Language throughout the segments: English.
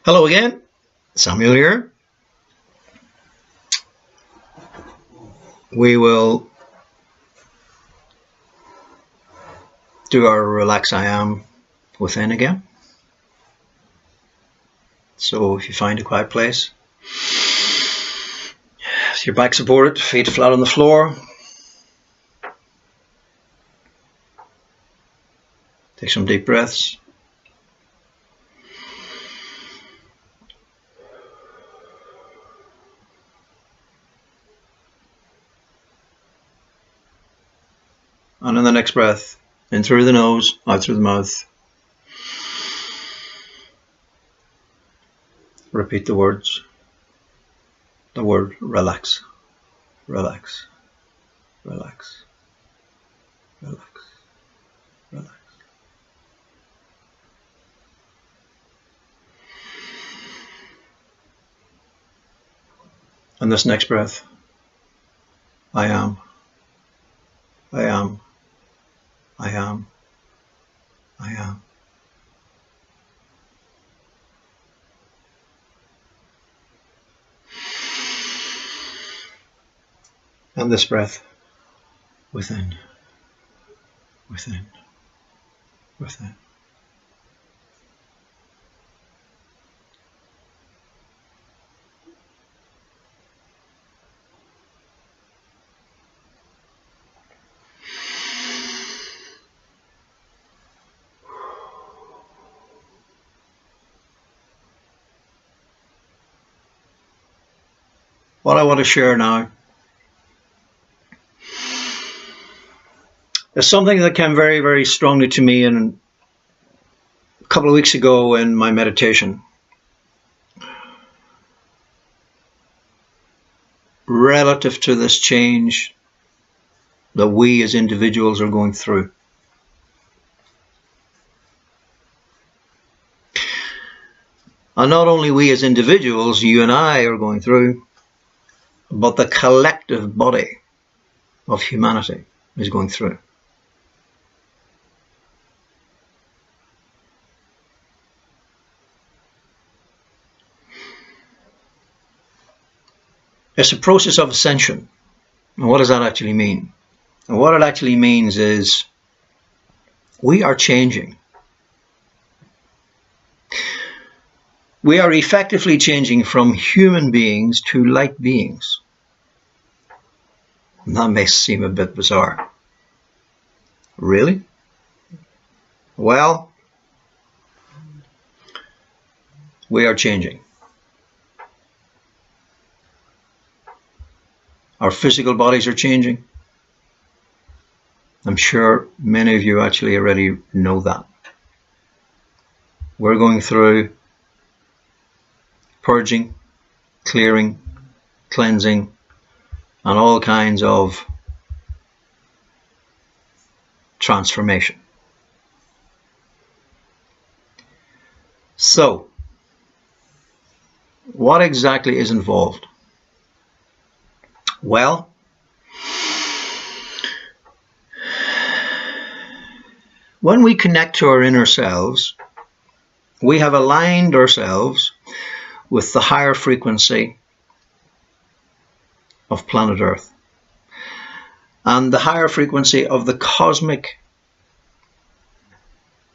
Hello again, Samuel here. We will do our Relax I Am within again. So if you find a quiet place, your back supported, feet flat on the floor, take some deep breaths. And in the next breath, in through the nose, out through the mouth. Repeat the words. The word relax, relax, relax, relax, relax. And this next breath, I am, I am, I am, I am. And this breath, within, within, within. What I want to share now is something that came very, very strongly to me a couple of weeks ago in my meditation. Relative to this change that we as individuals are going through. And not only we as individuals, you and I are going through, but the collective body of humanity is going through. It's a process of ascension. And what does that actually mean? And what it actually means is we are changing. We are effectively changing from human beings to light beings. And that may seem a bit bizarre. Really? Well, we are changing. Our physical bodies are changing. I'm sure many of you actually already know that. We're going through purging, clearing, cleansing, and all kinds of transformation. So, what exactly is involved? Well, when we connect to our inner selves, we have aligned ourselves with the higher frequency of planet Earth and the higher frequency of the cosmic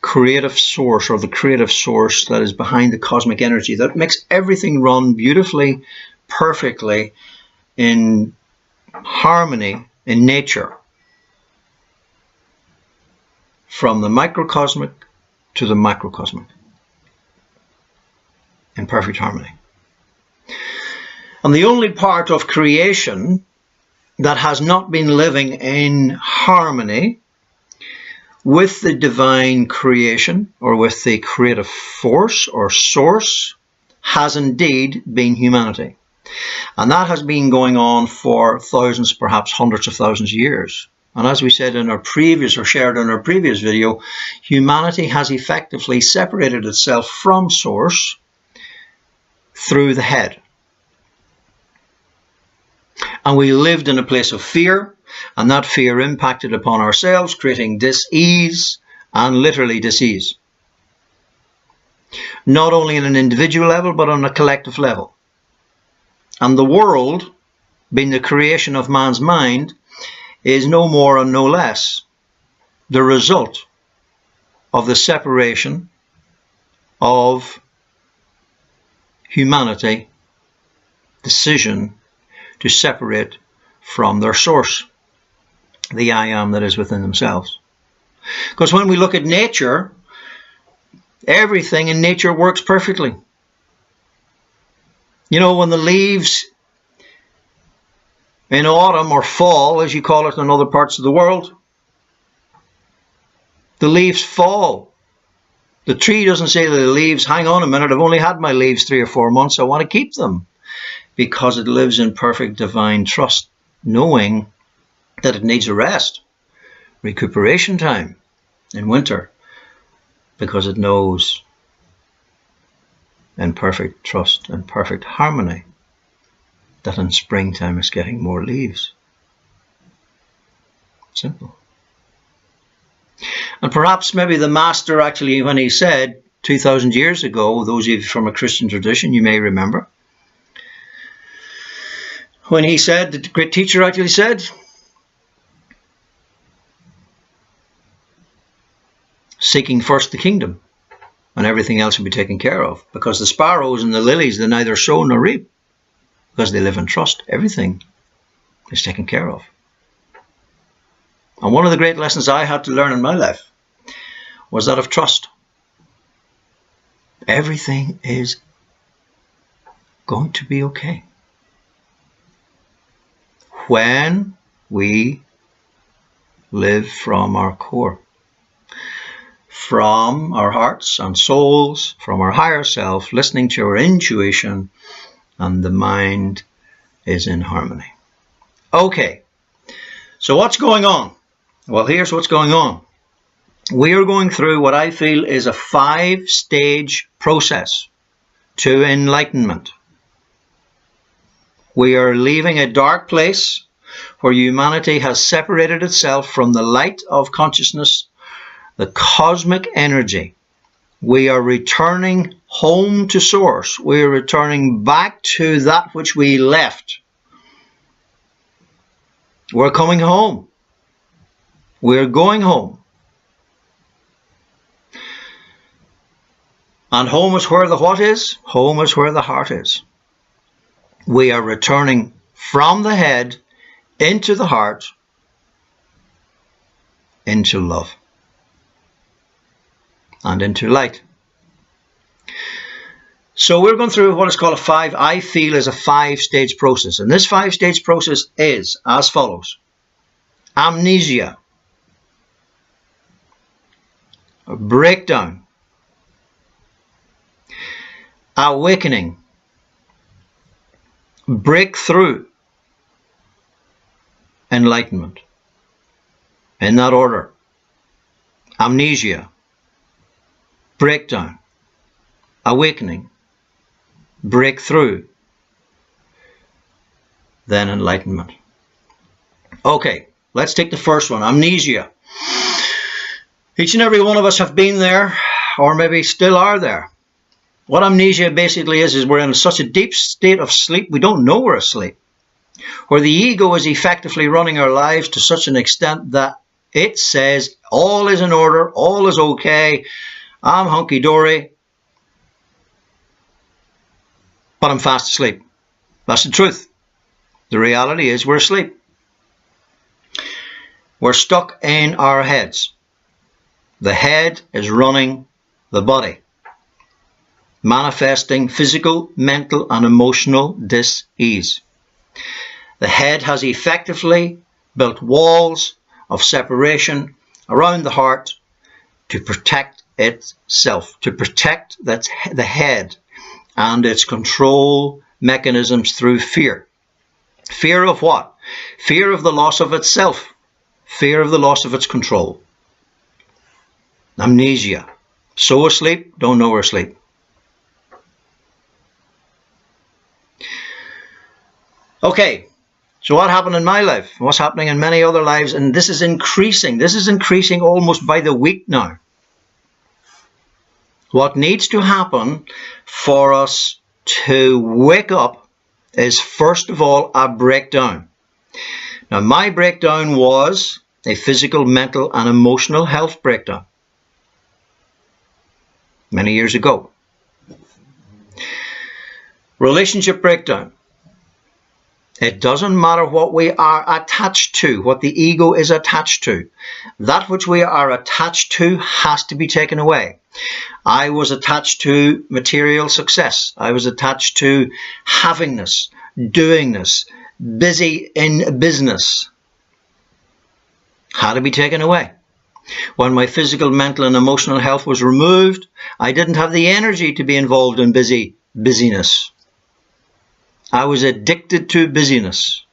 creative source, or the creative source that is behind the cosmic energy that makes everything run beautifully, perfectly, in harmony in nature, from the microcosmic to the macrocosmic, in perfect harmony. And the only part of creation that has not been living in harmony with the divine creation, or with the creative force or source, has indeed been humanity. And that has been going on for thousands, perhaps hundreds of thousands of years. And as we said in our previous, or shared in our previous video, humanity has effectively separated itself from source through the head. And we lived in a place of fear, and that fear impacted upon ourselves, creating dis-ease and literally disease. not only on an individual level, but on a collective level. And the world, being the creation of man's mind, is no more and no less the result of the separation of humanity, decision to separate from their source, the I am that is within themselves. Because when we look at nature, everything in nature works perfectly. You know, when the leaves in autumn, or fall, as you call it in other parts of the world, the leaves fall. The tree doesn't say to the leaves, hang on a minute, I've only had my leaves 3 or 4 months, I want to keep them. Because it lives in perfect divine trust, knowing that it needs a rest, recuperation time in winter, because it knows in perfect trust and perfect harmony that in springtime it's getting more leaves. Simple. And perhaps maybe the master actually, when he said 2,000 years ago, those of you from a Christian tradition, you may remember, when he said, the great teacher actually said, seeking first the kingdom, and everything else will be taken care of. Because the sparrows and the lilies, they neither sow nor reap, because they live in trust. Everything is taken care of. And one of the great lessons I had to learn in my life was that of trust. Everything is going to be okay when we live from our core, from our hearts and souls, from our higher self, listening to our intuition, and the mind is in harmony. Okay, so what's going on? Well, here's what's going on. We are going through what I feel is a 5-stage process to enlightenment. We are leaving a dark place where humanity has separated itself from the light of consciousness, the cosmic energy. We are returning home to source. We are returning back to that which we left. We're coming home. We're going home. And home is where the what is? Home is where the heart is. We are returning from the head into the heart, into love, and into light. So we're going through what is called I feel is a 5-stage process. And this 5-stage process is as follows. Amnesia, a breakdown, awakening, breakthrough, enlightenment. In that order. Amnesia, breakdown, awakening, breakthrough, then enlightenment. Okay, let's take the first one, amnesia. Each and every one of us have been there, or maybe still are there. What amnesia basically is we're in such a deep state of sleep, we don't know we're asleep. Where the ego is effectively running our lives to such an extent that it says, all is in order, all is okay, I'm hunky-dory, but I'm fast asleep. That's the truth. The reality is we're asleep. We're stuck in our heads. The head is running the body, manifesting physical, mental, and emotional dis-ease. The head has effectively built walls of separation around the heart to protect itself, to protect the head and its control mechanisms through fear. Fear of what? Fear of the loss of itself. Fear of the loss of its control. Amnesia. So asleep, don't know we're asleep. Okay, so what happened in my life? What's happening in many other lives? And this is increasing. This is increasing almost by the week now. What needs to happen for us to wake up is, first of all, a breakdown. Now, my breakdown was a physical, mental, and emotional health breakdown many years ago. Relationship breakdown. It doesn't matter what we are attached to, what the ego is attached to. That which we are attached to has to be taken away. I was attached to material success. I was attached to havingness, doingness, busy in business. Had to be taken away. When my physical, mental, and emotional health was removed, I didn't have the energy to be involved in busyness. I was addicted to busyness.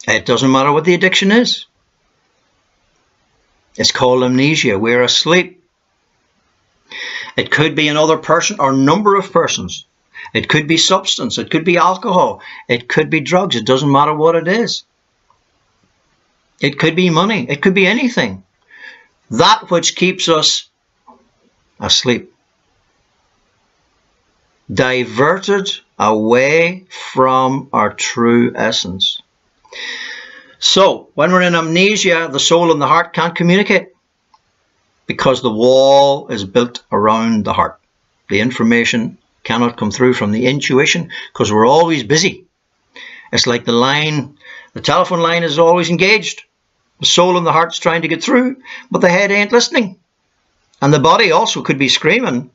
It doesn't matter what the addiction is. It's called amnesia. We're asleep. It could be another person or number of persons. It could be substance. It could be alcohol. It could be drugs. It doesn't matter what it is. It could be money. It could be anything. That which keeps us asleep. Diverted away from our true essence. So, when we're in amnesia, the soul and the heart can't communicate because the wall is built around the heart. The information cannot come through from the intuition because we're always busy. It's like the telephone line is always engaged. The soul and the heart's trying to get through, but the head ain't listening. And the body also could be screaming.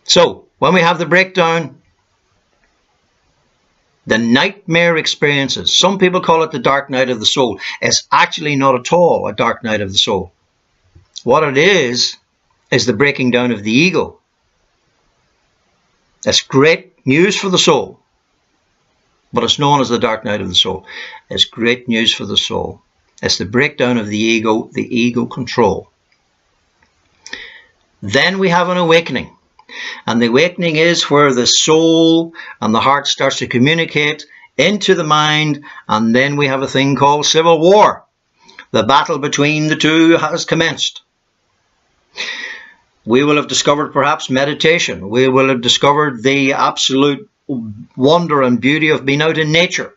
So, when we have the breakdown, the nightmare experiences, some people call it the dark night of the soul. It's actually not at all a dark night of the soul. What it is the breaking down of the ego. It's great news for the soul, but it's known as the dark night of the soul. It's great news for the soul. It's the breakdown of the ego control. Then we have an awakening. And the awakening is where the soul and the heart starts to communicate into the mind, and then we have a thing called civil war. The battle between the two has commenced. We will have discovered perhaps meditation. We will have discovered the absolute wonder and beauty of being out in nature.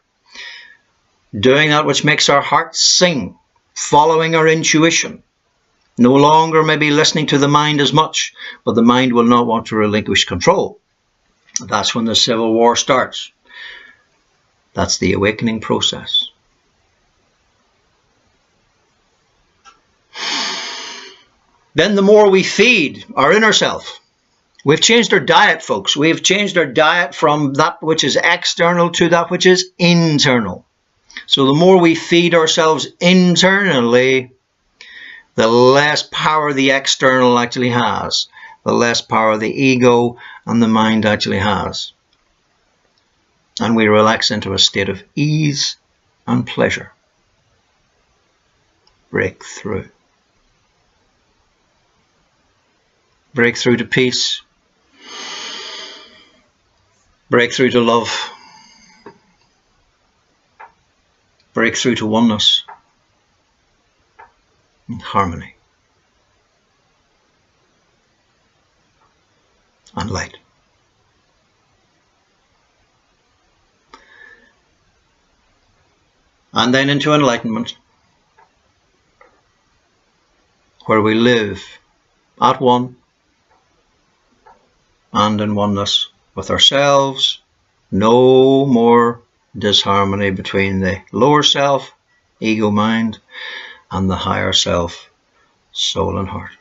Doing that which makes our hearts sing, following our intuition. No longer maybe listening to the mind as much, but the mind will not want to relinquish control. That's when the civil war starts. That's the awakening process. Then the more we feed our inner self. We've changed our diet, folks. We've changed our diet from that which is external to that which is internal. So the more we feed ourselves internally, the less power the external actually has, the less power the ego and the mind actually has. And we relax into a state of ease and pleasure. Breakthrough. Breakthrough to peace. Breakthrough to love. Breakthrough to oneness. Harmony and light. And then into enlightenment, where we live at one and in oneness with ourselves. No more disharmony between the lower self, ego mind, and the higher self, soul and heart.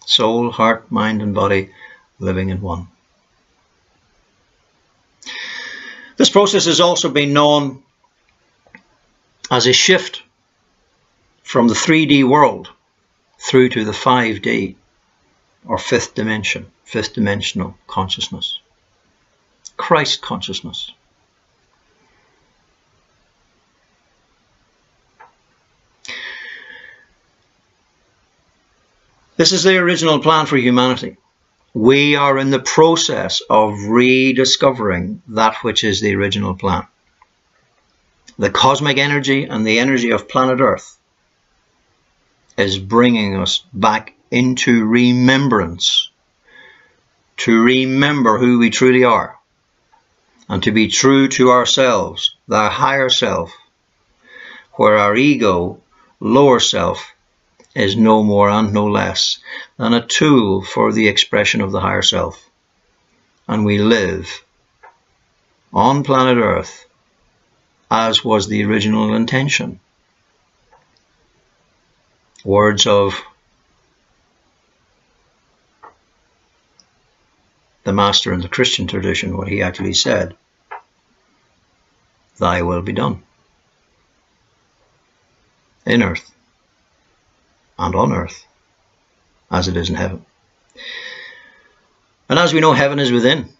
Soul, heart, mind and body living in one. This process has also been known as a shift from the 3D world through to the 5D or fifth dimension, fifth dimensional consciousness. Christ consciousness. This is the original plan for humanity. We are in the process of rediscovering that which is the original plan. The cosmic energy and the energy of planet Earth is bringing us back into remembrance, to remember who we truly are, and to be true to ourselves, the higher self, where our ego, lower self, is no more and no less than a tool for the expression of the higher self. And we live on planet Earth as was the original intention. Words of the Master in the Christian tradition, what he actually said: "Thy will be done, in earth and on earth, as it is in heaven." And as we know, heaven is within.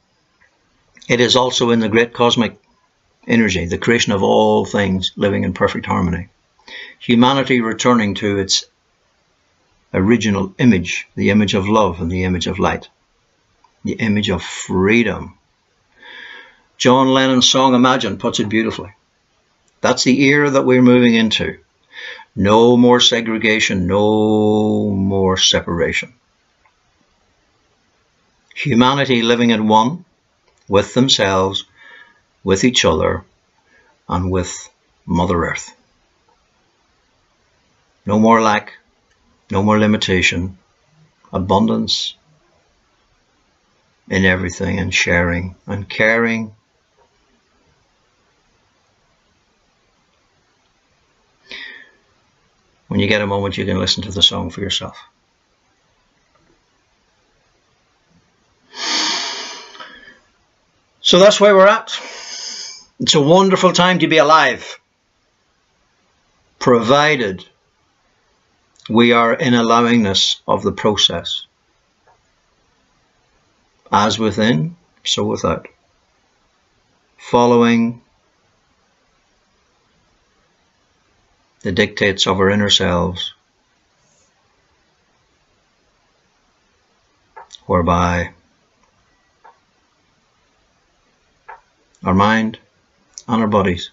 It is also in the great cosmic energy, the creation of all things living in perfect harmony. Humanity returning to its original image, the image of love and the image of light, the image of freedom. John Lennon's song Imagine puts it beautifully. That's the era that we're moving into. No more segregation, no more separation. Humanity living at one with themselves, with each other, and with Mother Earth. No more lack, no more limitation, abundance in everything, and sharing and caring. When you get a moment, you can listen to the song for yourself. So that's where we're at. It's a wonderful time to be alive, provided we are in allowingness of the process. As within, so without. Following the dictates of our inner selves, whereby our mind and our bodies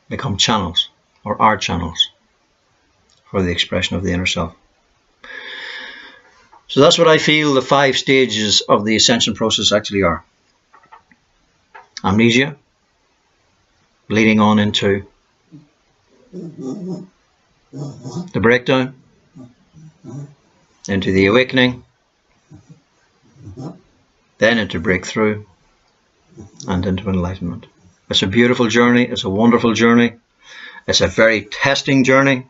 become channels, or are channels, for the expression of the inner self. So that's what I feel the 5 stages of the ascension process actually are. Amnesia, leading on into the breakdown, into the awakening, then into breakthrough, and into enlightenment. It's a beautiful journey. It's a wonderful journey. It's a very testing journey,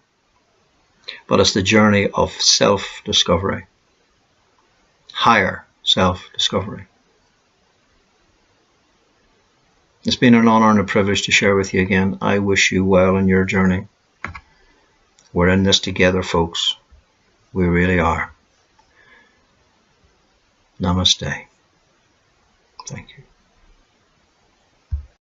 but it's the journey of self-discovery, higher self-discovery. It's been an honor and a privilege to share with you again. I wish you well in your journey. We're in this together, folks. We really are. Namaste. Thank you.